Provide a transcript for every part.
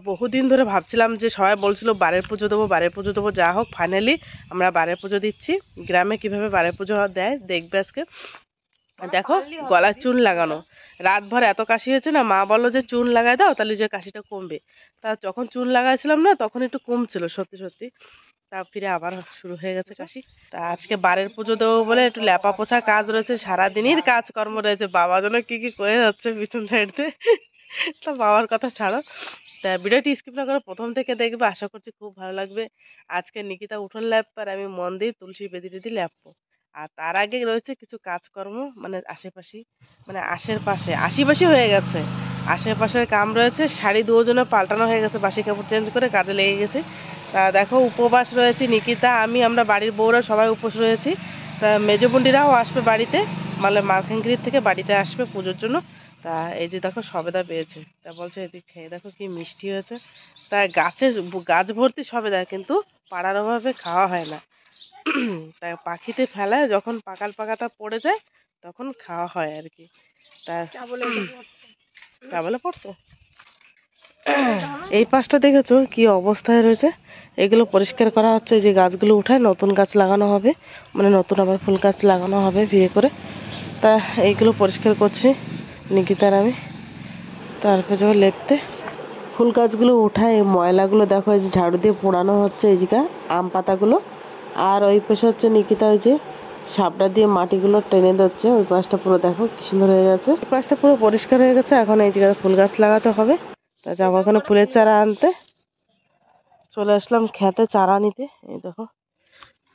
বহুদিন ধরে ভাবছিলাম যে সবাই বলছিল বারের পুজো দেবো, বারের পুজো দেবো, যা হোক ফাইনালি আমরা বারের পুজো দিচ্ছি। গ্রামে কিভাবে বারের পুজো দেয় দেখবে আজকে। দেখো গলায় চুন লাগানো, রাতভর এত কাশি হয়েছে না, মা বললো যে চুন লাগাই দাও তাহলে যে কাশিটা কমবে। তা যখন চুন লাগাইছিলাম না তখন একটু কমছিল সত্যি সত্যি, তা ফিরে আবার শুরু হয়ে গেছে কাশি। তা আজকে বারের পুজো দেবো বলে একটু লেপা পোছা কাজ রয়েছে, সারাদিনের কাজকর্ম রয়েছে। বাবা যেন কি কি করে যাচ্ছে পিছন সাইডতে, তা বাবার কথা ছাড়ো। তা ভিডিওটি স্কিপ না করে প্রথম থেকে দেখবে, আশা করছি খুব ভালো লাগবে। আজকে নিকিতা উঠোন ল্যাপবে আর আমি মন্দির তুলসী বেদি টেদি ল্যাপবো। আর তার আগে রয়েছে কিছু কাজকর্ম, মানে আশেপাশে, মানে আশেপাশে আশিপাশি হয়ে গেছে, আশেপাশের কাম রয়েছে। শাড়ি দুজনে পাল্টানো হয়ে গেছে, বাসি কাপড় চেঞ্জ করে কাজে লেগে গেছে। তা দেখো উপবাস রয়েছি, নিকিতা আমি, আমরা বাড়ির বউরা সবাই উপোস রয়েছি। তা মেজবন্ডিরাও আসবে বাড়িতে, মানে মালখানগিরির থেকে বাড়িতে আসবে পুজোর জন্য। তা এই যে দেখো সবেদা পেয়েছে, তা বলছে এদিক খেয়ে দেখো কি মিষ্টি হয়েছে। তা গাছ ভর্তি সবেদা, কিন্তু পাড়ার অভাবে খাওয়া হয় না। তাই পাখিতে ফেলায়, যখন পাকাল পাকাটা পড়ে যায় তখন খাওয়া হয় আর কি। তা বলে পড়ছে। এই পাশটা দেখেছো কি অবস্থায় রয়েছে, এগুলো পরিষ্কার করা হচ্ছে। যে গাছগুলো উঠায় নতুন গাছ লাগানো হবে, মানে নতুন আবার ফুল গাছ লাগানো হবে বিয়ে করে। তা এইগুলো পরিষ্কার করছি নিকিতার আমি। তারপর যখন লেপতে ফুল গাছগুলো উঠায়, ময়লাগুলো দেখো এই যে ঝাড়ু দিয়ে পোড়ানো হচ্ছে এই জায়গা আম পাতাগুলো। আর ওই পাশে হচ্ছে নিকিতা ওই যে সাবড়া দিয়ে মাটিগুলো টেনে দিচ্ছে। ওই পাশটা পুরো দেখো কি সুন্দর হয়ে গেছে, ওই পাশটা পুরো পরিষ্কার হয়ে গেছে। এখন এই জায়গায় ফুল গাছ লাগাতে হবে। তা যাবো ওখানে ফুলের চারা আনতে। চলে আসলাম খেতে চারা নিতে। এই দেখো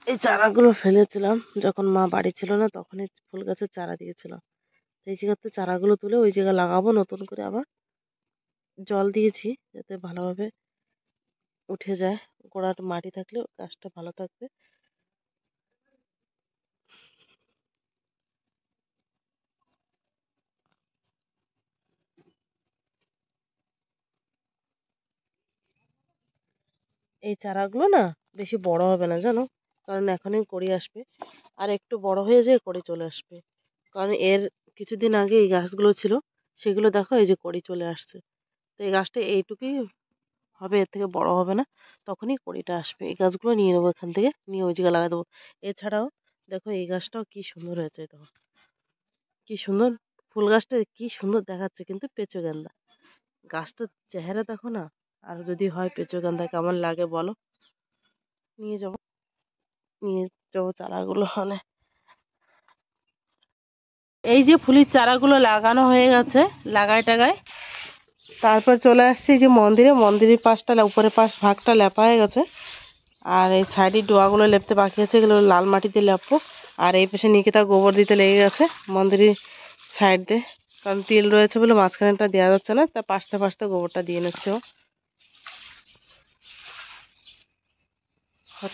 এই চারাগুলো ফেলেছিলাম যখন মা বাড়ি ছিল না, তখন এই ফুল গাছের চারা দিয়েছিলাম। এই জায়গাতে চারাগুলো তুলে ওই জায়গায় লাগাবো নতুন করে। আবার জল দিয়েছি যাতে ভালোভাবে উঠে যায়, গোড়ার মাটি থাকলে গাছটা ভালো থাকবে। এই চারাগুলো না বেশি বড় হবে না জানো, কারণ এখনই কড়ি আসবে, আর একটু বড় হয়ে যেয়ে কড়ি চলে আসবে। কারণ এর কিছুদিন আগে এই গাছগুলো ছিল, সেগুলো দেখো এই যে কড়ি চলে আসছে। তো এই গাছটা এইটুকুই হবে, এর থেকে বড় হবে না, তখনই কড়িটা আসবে। এই গাছগুলো নিয়ে নেবো এখান থেকে, নিয়ে ওই জায়গায় লাগিয়ে দেবো। এছাড়াও দেখো এই গাছটাও কি সুন্দর হয়েছে, দেখো কি সুন্দর ফুল গাছটা, কি সুন্দর দেখাচ্ছে, কিন্তু পেঁচো গেন্দা গাছটার চেহারা দেখো না। আর যদি হয় পেঁচো গেন্দা কেমন লাগে বলো। নিয়ে যাবো, নিয়ে যাবো চারাগুলো। মানে এই যে ফুলের চারাগুলো লাগানো হয়ে গেছে লাগায় টাগায়। তারপর চলে আসছি যে মন্দিরের পাশটা, উপরের পাশ ভাগটা লেপা হয়ে গেছে। আর এই সাইডের ডোয়াগুলো লেপতে বাকি আছে, এগুলো লাল মাটিতে লেপবো। আর এই পাশে নিকিতা গোবর দিতে লেগে গেছে মন্দিরের সাইড দিয়ে, কারণ তিল রয়েছে বলে মাঝখানেটা দেওয়া যাচ্ছে না, তা পাশতে পাশতে গোবরটা দিয়ে নিচ্ছে ও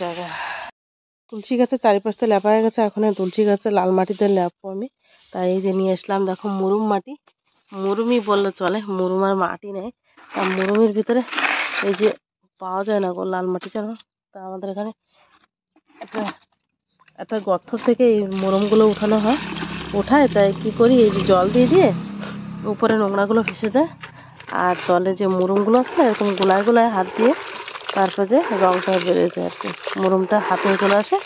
জায়গা। তুলসী গাছের চারিপাশটা লেপা হয়ে গেছে, এখন তুলসী গাছে লাল মাটিতে লেপবো আমি। তাই এই যে নিয়ে আসলাম দেখো মুরুম মাটি, মুরুমই বললে চলে, মুরুম আর মাটি নেই। তা মুরুমের ভিতরে এই যে পাওয়া যায় না গো লাল মাটি জানো। তা আমাদের এখানে একটা একটা গর্ত থেকে এই মুরুমগুলো উঠানো হয়, উঠায় তাই কি করি এই যে জল দিয়ে দিয়ে উপরে নোংরাগুলো ভেসে যায়। আর তলে যে মুরুমগুলো আছে না, এরকম গোলায় গোলায় হাত দিয়ে তারপর যে রঙটা বেড়ে যায় আর কি, মুরুমটা হাতে চলে আসে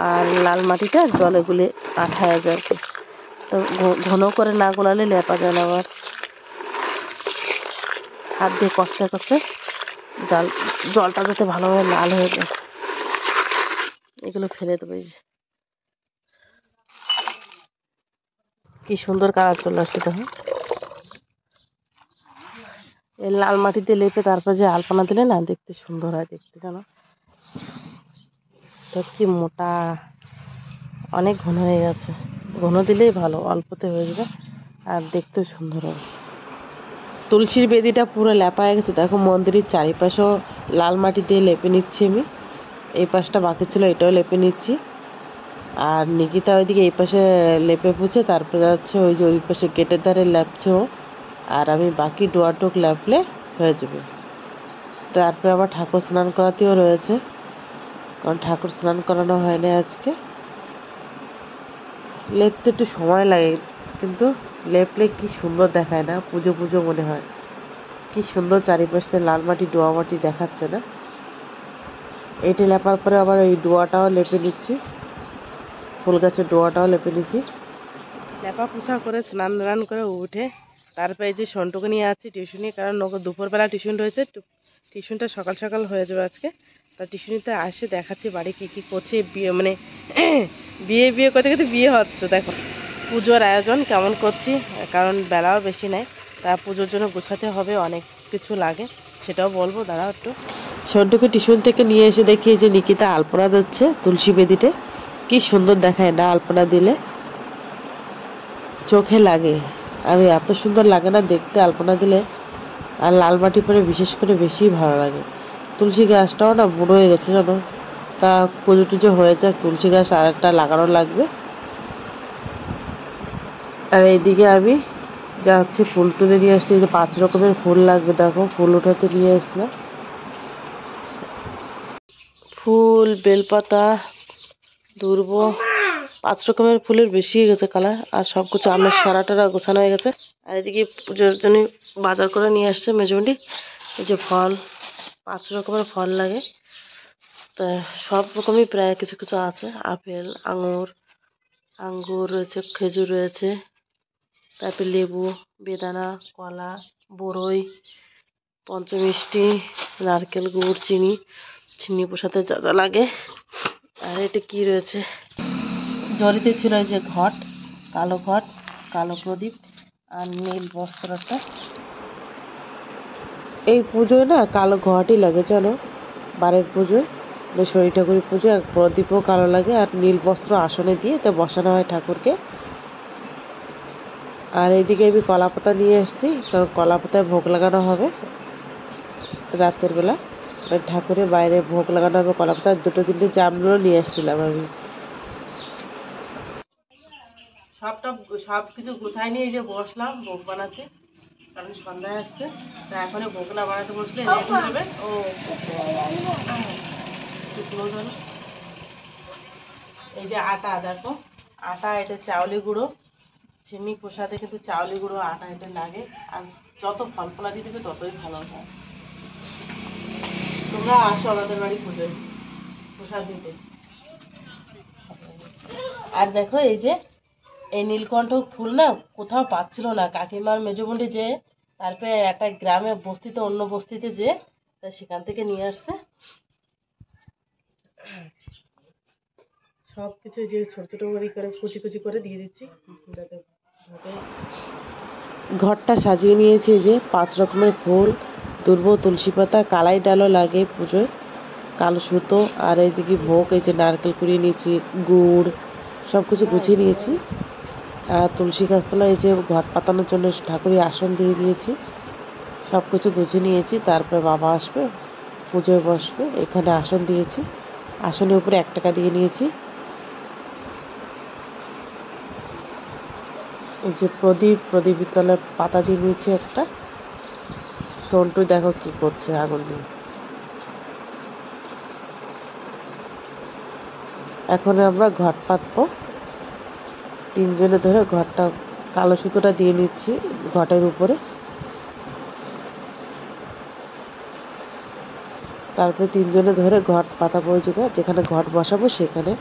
আর লাল মাটিটা জলে গুলে আঠায় যায় আর কি। তো ঘন করে না গোলালে লেপা যায় না, আবার হাত দিয়ে কষতে কষতে জলটা যাতে ভালোভাবে লাল হয়ে যায়। এগুলো ফেলে দেবো। কি সুন্দর কালার চলে আসছে দেখো, এই লাল মাটিতে লেপে তারপর যে আলপনা দিলে না দেখতে সুন্দর হয়, দেখতে জানো তো কি মোটা, অনেক ঘন হয়ে গেছে। ঘন দিলেই ভালো, অল্পতে হয়ে যাবে আর দেখতেও সুন্দর হবে। তুলসীর বেদিটা পুরো লেপা হয়ে গেছে দেখো, মন্দিরের চারিপাশেও লাল মাটি দিয়ে লেপে নিচ্ছি আমি। এই পাশটা বাকি ছিল, এটাও লেপে নিচ্ছি। আর নিকিতা ওইদিকে এই পাশে লেপে পুছে তারপরে যাচ্ছে ওই যে ওই পাশে গেটের ধারে লেপছে ও, আর আমি বাকি ডোয়াটুক লেপলে হয়ে যাবে। তারপরে আবার ঠাকুর স্নান করাতেও রয়েছে, কারণ ঠাকুর স্নান করানো হয়নি আজকে। লেপতে একটু সময় লাগে, কিন্তু লেপলে কি সুন্দর দেখায় না, পুজো পুজো মনে হয়। কি সুন্দর চারিপাশটা লাল মাটি ডোয়া মাটি দেখাচ্ছে না? এইটা লেপার পরে আবার এই ডোয়াটাও লেপে নিচ্ছি, ফুল গাছের ডোয়াটাও লেপে নিচ্ছি। লেপা পোছা করে স্নান দান করে উঠে তারপরে এই যে সন্টুকে নিয়ে আছি টিউশনি, কারণ ওকে দুপুরবেলা টিউশন রয়েছে, টিউশনটা সকাল সকাল হয়ে যাবে আজকে। তা টিউশনিতে আসে দেখাচ্ছি বাড়ি কী কী করছে। বিয়ে মানে বিয়ে বিয়ে করতে করতে বিয়ে হচ্ছে। দেখো পুজোর আয়োজন কেমন করছি, কারণ বেলাও বেশি নেই, তা পুজোর জন্য গোছাতে হবে, অনেক কিছু লাগে, সেটাও বলবো, দাঁড়াও একটু। সন্টুকে টিউশন থেকে নিয়ে এসে দেখি যে নিকিতা আলপনা দিচ্ছে তুলসী বেদিতে। কি সুন্দর দেখায় না আলপনা দিলে, চোখে লাগে। আর এত সুন্দর লাগে না দেখতে আলপনা দিলে, আর লাল মাটি পরে বিশেষ করে বেশি ভালো লাগে। তুলসী গাছটাও না বুড়ো হয়ে গেছে জানো, তা পুজো টুজো হয়ে যাক, তুলসী গাছ আর একটা লাগানো লাগবে। আর এইদিকে আমি যা হচ্ছে ফুল তুলে নিয়ে আসছি, যে 5 রকমের ফুল লাগবে, দেখো ফুল উঠাতে নিয়ে এসছিলাম। ফুল, বেলপাতা, দুর্ব, 5 রকমের ফুলের বেশি হয়ে গেছে কালার, আর সব কিছু আমের সরাটারা গোছানো হয়ে গেছে। আর এদিকে পুজোর জন্য বাজার করে নিয়ে আসছে মেজুন্ডি। এই যে ফল, 5 রকমের ফল লাগে, তা সব রকমই প্রায় কিছু কিছু আছে। আপেল, আঙ্গুর রয়েছে, খেজুর রয়েছে, তারপরে লেবু, বেদানা, কলা, বরই, পঞ্চমিষ্টি, নারকেল, গুড়, চিনি প্রসাদে যা যা লাগে। আর এটা কি রয়েছে, জরিতে ছিল এই যে ঘট, কালো প্রদীপ আর নীল বস্ত্রটা। এই পুজোয় না কালো ঘটই লাগে জানো, বারের পুজোয়, শরী ঠাকুরের পুজো প্রদীপও কালো লাগে, আর নীল বস্ত্র আসনে দিয়ে তা বসানো হয় ঠাকুরকে। আর এইদিকে আমি কলা পাতা নিয়ে এসেছি, কারণ কলা পাতায় ভোগ লাগানো হবে রাতের বেলা, ঠাকুরের বাইরে ভোগ লাগানো হবে কলা পাতা। 2-3টে জামরুলও নিয়ে এসেছিলাম আমি। সব কিছু গুছাই নিয়ে যে বসলাম ভোগ বানাতে, কারণ সন্ধ্যায় আসছে, তা এখন ভোগ না বানাতে বসলে লেট হয়ে যাবে। ও এই যে আটা, দেখো আটা, এটা চাউলি গুঁড়ো, চিনি প্রসাদে কিন্তু চাউলি গুঁড়ো আটা এটা লাগে, আর যত ফল ফলা দিয়ে দেবে ততই ভালো হয়। তোমরা আসো আমাদের বাড়ি পুজোয় প্রসাদ দিতে। আর দেখো এই যে এই নীলকণ্ঠ ফুল না কোথাও পাচ্ছিল না, কাকিমার মেজবন্ডি যে তারপরে একটা গ্রামে বস্তিতে, অন্য বস্তিতে যে, তা সেখান থেকে নিয়ে আসছে। সব কিছু যে ছোট ছোট করে কুচি কুচি করে দিয়ে দিচ্ছি, যাতে ঘরটা সাজিয়ে নিয়েছি। যে 5 রকমের ফুল, দুর্ব, তুলসী পাতা, কালাই ডালও লাগে পুজোয়, কালো সুতো, আর এইদিকে ভোগ, এই যে নারকেল কুড়িয়ে নিয়েছি, গুড়, সব কিছু গুছিয়ে নিয়েছি। আর তুলসী গাছতলা এই যে ঘট পাতানোর জন্য ঠাকুরের আসন দিয়ে দিয়েছি, সব কিছু গুছিয়ে নিয়েছি। তারপরে বাবা আসবে, পুজোয় বসবে, এখানে আসন দিয়েছি, আসনের উপরে 1 টাকা দিয়ে নিয়েছি। এই যে প্রদীপ তলায় পাতা দিয়ে নিয়েছি একটা। সন্টু দেখো কি করছে আগুন দিয়ে। এখন আমরা ঘট পাতবো, 3 জনে ধরে ঘরটা কালো সুতোটা দিয়ে নিচ্ছি ঘটের উপরে। তারপরে 3 জনে ধরে ঘট পাতাবো, ওই জায়গায় যেখানে ঘট বসাবো সেখানে।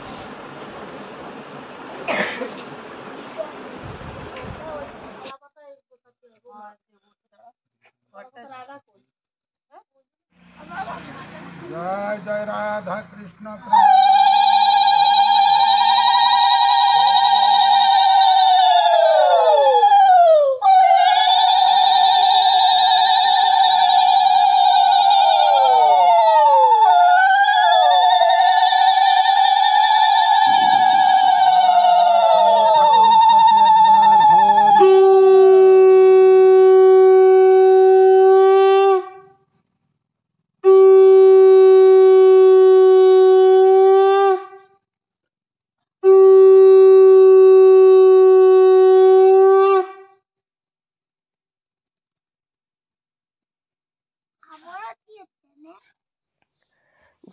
জয় জয় রাধা কৃষ্ণ।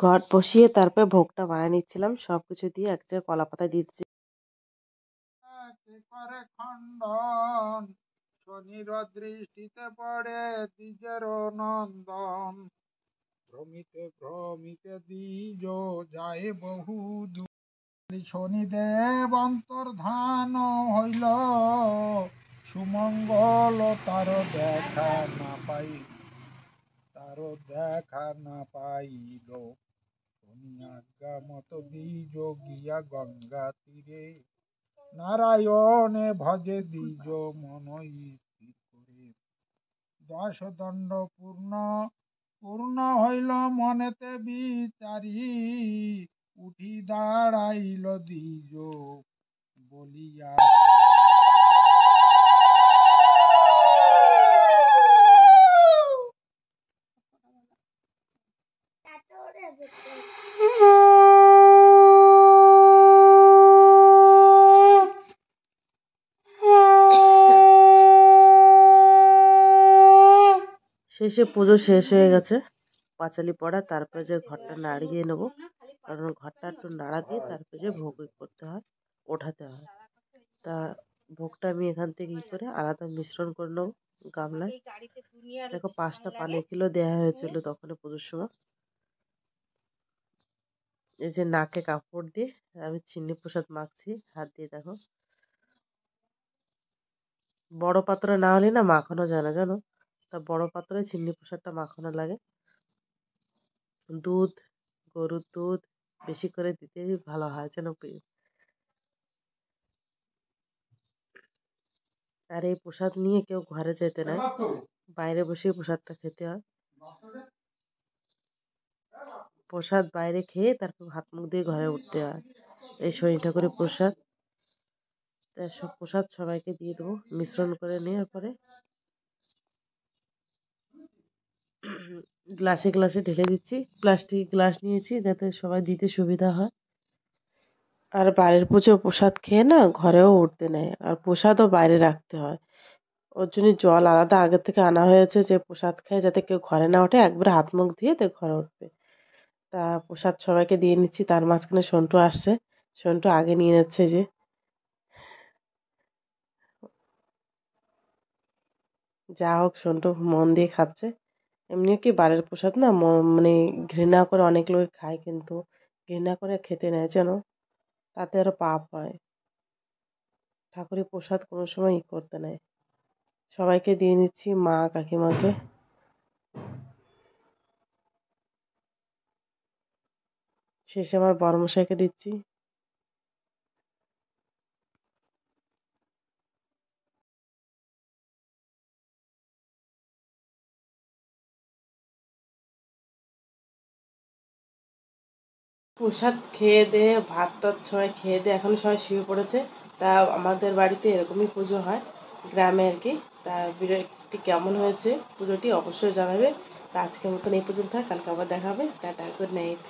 ঘট বসিয়ে তারপরে ভোগটা বানিয়ে নিচ্ছিলাম, সবকিছু দিয়ে এক জায়গায় কলা পাতা দিচ্ছি। খণ্ডন শনির দৃষ্টিতে পড়ে দ্বিজের নন্দন, ভ্রমিতে ভ্রমিতে দ্বিজ যায় বহু দূর। শনিদেব অন্তর্ধান হইল, সুমঙ্গল তার দেখা না পাইল। শনি আজ্ঞা মত দ্বিজ গিয়া গঙ্গা তীরে, নারায়ণে ভজে দ্বিজ মন স্থির করে। দশ দণ্ড পূর্ণ হইল মনেতে বিচারি, উঠি দাঁড়াইল দ্বিজ বলিয়া। শেষে পুজো শেষ হয়ে গেছে, পাঁচালি পড়া। তারপরে যে ঘরটা নাড়িয়ে নেব, কারণ ঘরটা একটু নাড়া দিয়ে তারপরে যে ভোগ করতে হয়, ওঠাতে হয়। তা ভোগটা আমি এখান থেকে ই করে আলাদা মিশ্রণ করে নেবো গামলায়। দেখো 5টা পানি কিলো দেওয়া হয়েছিল তখন পুজোর সময়। এই যে নাকে কাপড় দিয়ে আমি চিন্নি প্রসাদ মাখছি হাত দিয়ে। দেখো বড় পাত্রে না হলে না মাখানো যায় না, জানো। তা বড় পাত্রে চিন্নি প্রসাদটা মাখানো লাগে। দুধ, গরুর দুধ বেশি করে দিতে ভালো হয় যেন। আর এই প্রসাদ নিয়ে কেউ ঘরে যেতে নাই, বাইরে বসে প্রসাদটা খেতে হয়। প্রসাদ বাইরে খেয়ে তারপর হাত মুখ দিয়ে ঘরে উঠতে হয়। এই শনি ঠাকুরের প্রসাদ, তাই সব প্রসাদ সবাইকে দিয়ে দেবো মিশ্রণ করে নেওয়ার পরে। গ্লাসে গ্লাসে ঢেলে দিচ্ছি, প্লাস্টিক গ্লাস নিয়েছি যাতে সবাই দিতে সুবিধা হয়। আর বাইরের পুজো প্রসাদ খেয়ে না ঘরেও উঠতে নেয়, আর প্রসাদও বাইরে রাখতে হয়। ওর জন্য জল আলাদা আগে থেকে আনা হয়েছে, যে প্রসাদ খায় যাতে কেউ ঘরে না ওঠে, একবারে হাত মুখ ধুয়ে তো ঘরে উঠবে। তা প্রসাদ সবাইকে দিয়ে নিচ্ছি। তার মাঝখানে সন্টু আসছে, সন্টু আগে নিয়ে যাচ্ছে। যে যা হোক সন্টু মন দিয়ে খাচ্ছে। এমনিও কি বাড়ির প্রসাদ না মানে ঘৃণা করে অনেক লোক খায়, কিন্তু ঘৃণা করে খেতে নেয় যেন, তাতে আরো পাপ হয়। ঠাকুরের প্রসাদ কোনো সময় ই করতে নেয়। সবাইকে দিয়ে নিচ্ছি, মা কাকিমাকে। শেষে আমার বড়মশাইকে দিচ্ছি। প্রসাদ খেয়ে দিয়ে ভাত টাত সবাই খেয়ে দিয়ে এখন সবাই শুয়ে পড়েছে। তা আমাদের বাড়িতে এরকমই পুজো হয়, গ্রামে আর কি। তা ভিডিওটি কেমন হয়েছে পুজোটি অবশ্যই জানাবে। তা আজকের মতন এই পর্যন্ত থাক, কালকে আবার দেখা হবে। Tata, good night.